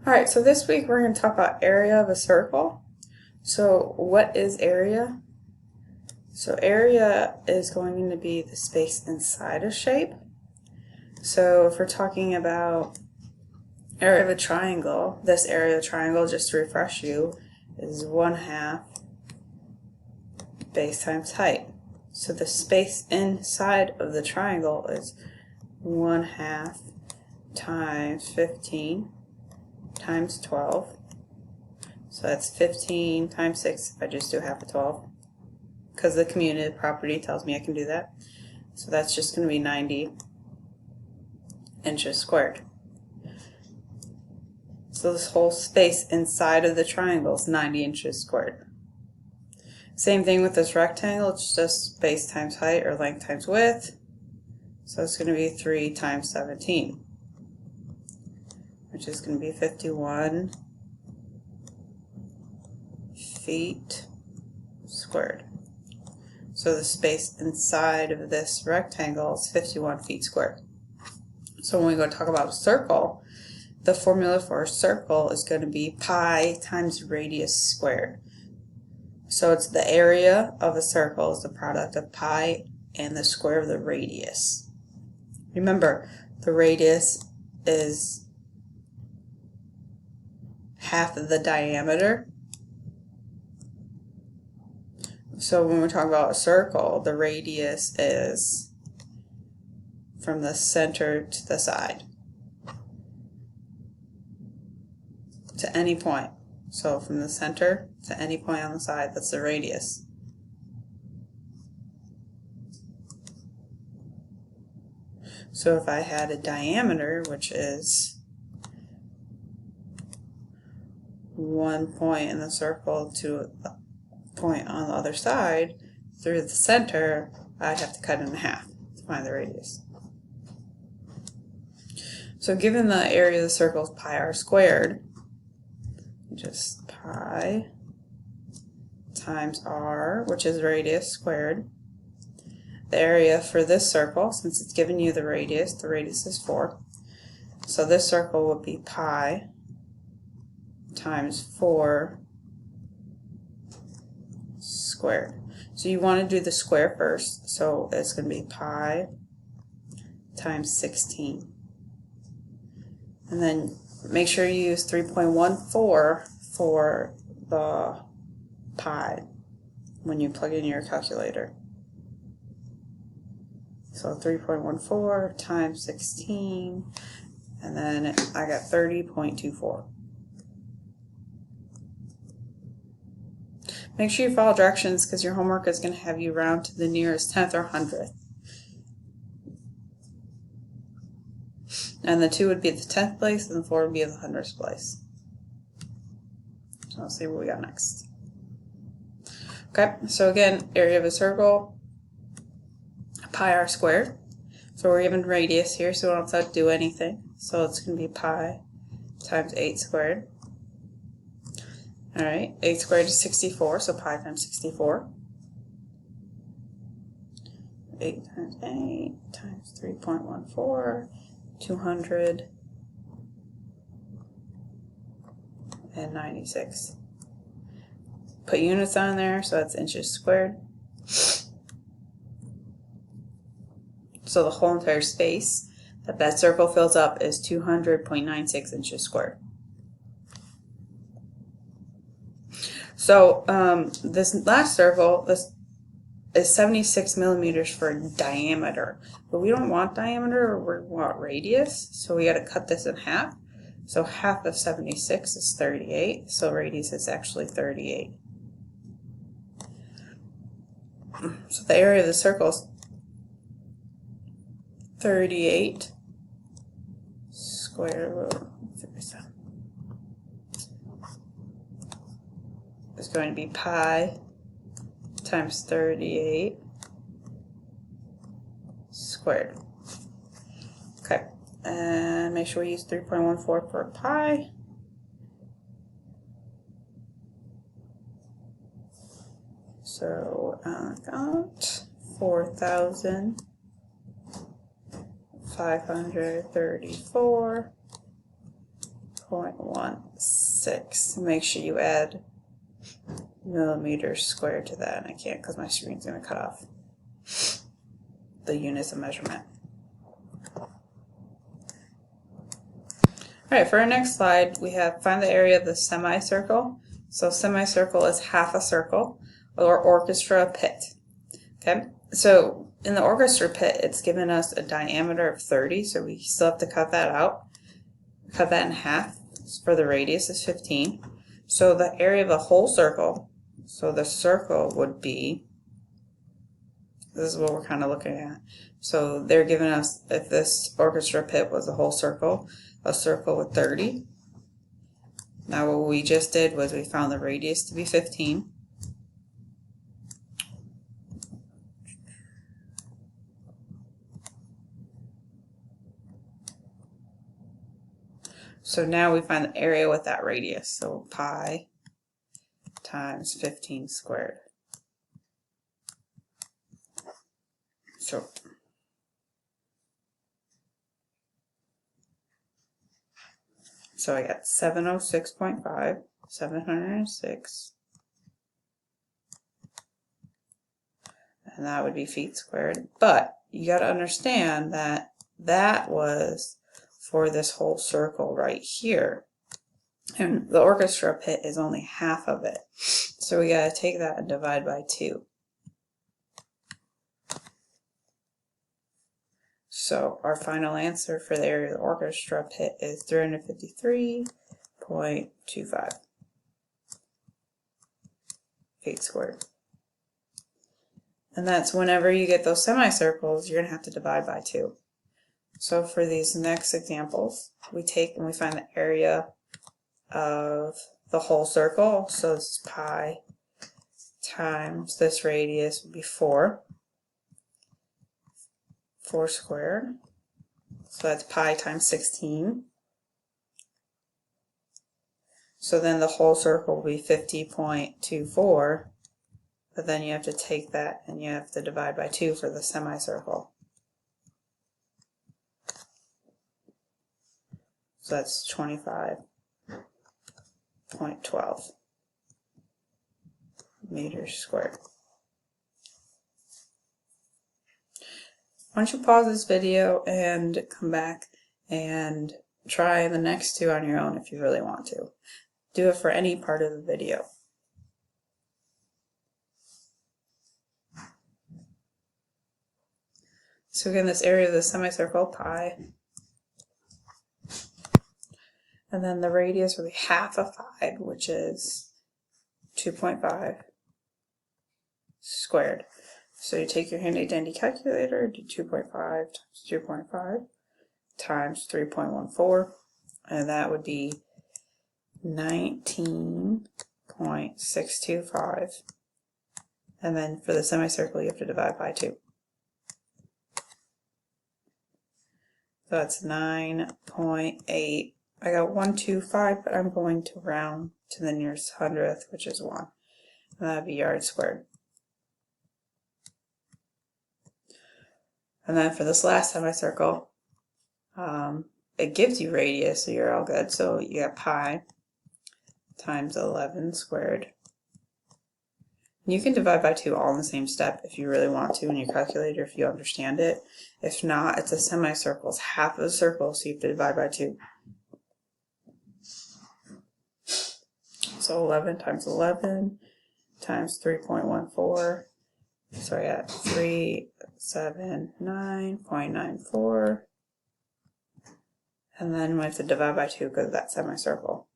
Alright, so this week we're going to talk about area of a circle. So what is area? So area is going to be the space inside a shape. So if we're talking about area of a triangle, this area of a triangle, just to refresh you, is 1/2 base times height. So the space inside of the triangle is 1/2 times 15 times 12. So that's 15 times 6 if I just do half of 12. Because the commutative property tells me I can do that. So that's just going to be 90 inches squared. So this whole space inside of the triangle is 90 inches squared. Same thing with this rectangle, it's just base times height or length times width. So it's going to be 3 times 17, which is going to be 51 feet squared. So the space inside of this rectangle is 51 feet squared. So when we go talk about a circle, the formula for a circle is going to be pi times radius squared. So it's the area of a circle is the product of pi and the square of the radius. Remember, the radius is half of the diameter. So when we're talking about a circle, the radius is from the center to the side, to any point. So from the center to any point on the side, that's the radius. So if I had a diameter, which is one point in the circle to a point on the other side, through the center, I'd have to cut it in half to find the radius. So given the area of the circle is pi r squared, just pi times r, which is radius squared. The area for this circle, since it's given you the radius is 4. So this circle would be pi times 4 squared. So you want to do the square first, so it's going to be pi times 16. And then make sure you use 3.14 for the pi when you plug in your calculator. So 3.14 times 16, and then I got 30.24. Make sure you follow directions because your homework is going to have you round to the nearest 10th or 100th. And the 2 would be the 10th place, and the 4 would be the 100th place. So let's see what we got next. Okay, so again, area of a circle, pi r squared. So we're given radius here, so we don't have to do anything. So it's going to be pi times 8 squared. Alright, 8 squared is 64, so pi times 64. 8 times 8 times 3.14, 296. Put units on there, so that's inches squared. So the whole entire space that circle fills up is 200.96 inches squared. So this last circle, this is 76 millimeters for diameter, but we don't want diameter, we want radius, so we got to cut this in half. So half of 76 is 38, so radius is actually 38. So the area of the circle is 38 squared root is going to be pi times 38 squared. Okay, and make sure we use 3.14 for pi. So I got 4,534 0.16. Make sure you add millimeters squared to that, and I can't because my screen's going to cut off the units of measurement. Alright, for our next slide, we have find the area of the semicircle. So semicircle is half a circle, or orchestra pit. Okay, so in the orchestra pit, it's given us a diameter of 30, so we still have to cut that out. Cut that in half, for the radius is 15. So the area of the whole circle, so the circle would be, this is what we're kind of looking at. So they're giving us, if this orchestra pit was a whole circle, a circle with 30. Now what we just did was we found the radius to be 15. So now we find the area with that radius. So pi times 15 squared. So I got 706.5, 706, and that would be feet squared. But you got to understand that that was for this whole circle right here. And the orchestra pit is only half of it. So we got to take that and divide by 2. So our final answer for the area of the orchestra pit is 353.25 feet squared. And that's whenever you get those semicircles, you're going to have to divide by 2. So for these next examples, we take and we find the area of the whole circle. So this is pi times this radius would be 4 squared. So that's pi times 16. So then the whole circle will be 50.24. But then you have to take that and you have to divide by 2 for the semicircle. So that's 25.12 meters squared. Why don't you pause this video and come back and try the next 2 on your own if you really want to. Do it for any part of the video. So again, this area of the semicircle, pi, and then the radius will be half of 5, which is 2.5 squared. So you take your handy dandy calculator, do 2.5 times 2.5 times 3.14, and that would be 19.625. And then for the semicircle, you have to divide by 2. So that's 9.8. I got 125, but I'm going to round to the nearest hundredth, which is 1. And that would be yards squared. And then for this last semicircle, it gives you radius, so you're all good. So you got pi times 11 squared. You can divide by 2 all in the same step if you really want to in your calculator, if you understand it. If not, it's a semicircle. It's half of a circle, so you have to divide by 2. So 11 times 11 times 3.14. So I got 379.94. And then we have to divide by 2 because of that semicircle.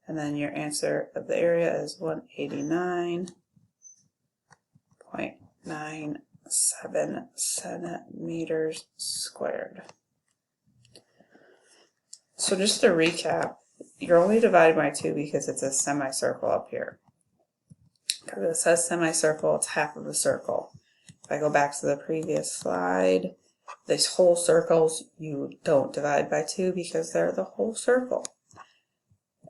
And then your answer of the area is 189.97 centimeters squared. So just to recap, you're only dividing by 2 because it's a semicircle up here. Because it says semicircle, it's half of a circle. If I go back to the previous slide, these whole circles, you don't divide by 2 because they're the whole circle.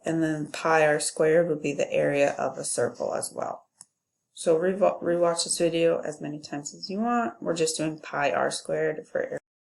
And then pi r squared would be the area of a circle as well. So rewatch this video as many times as you want. We're just doing pi r squared for area.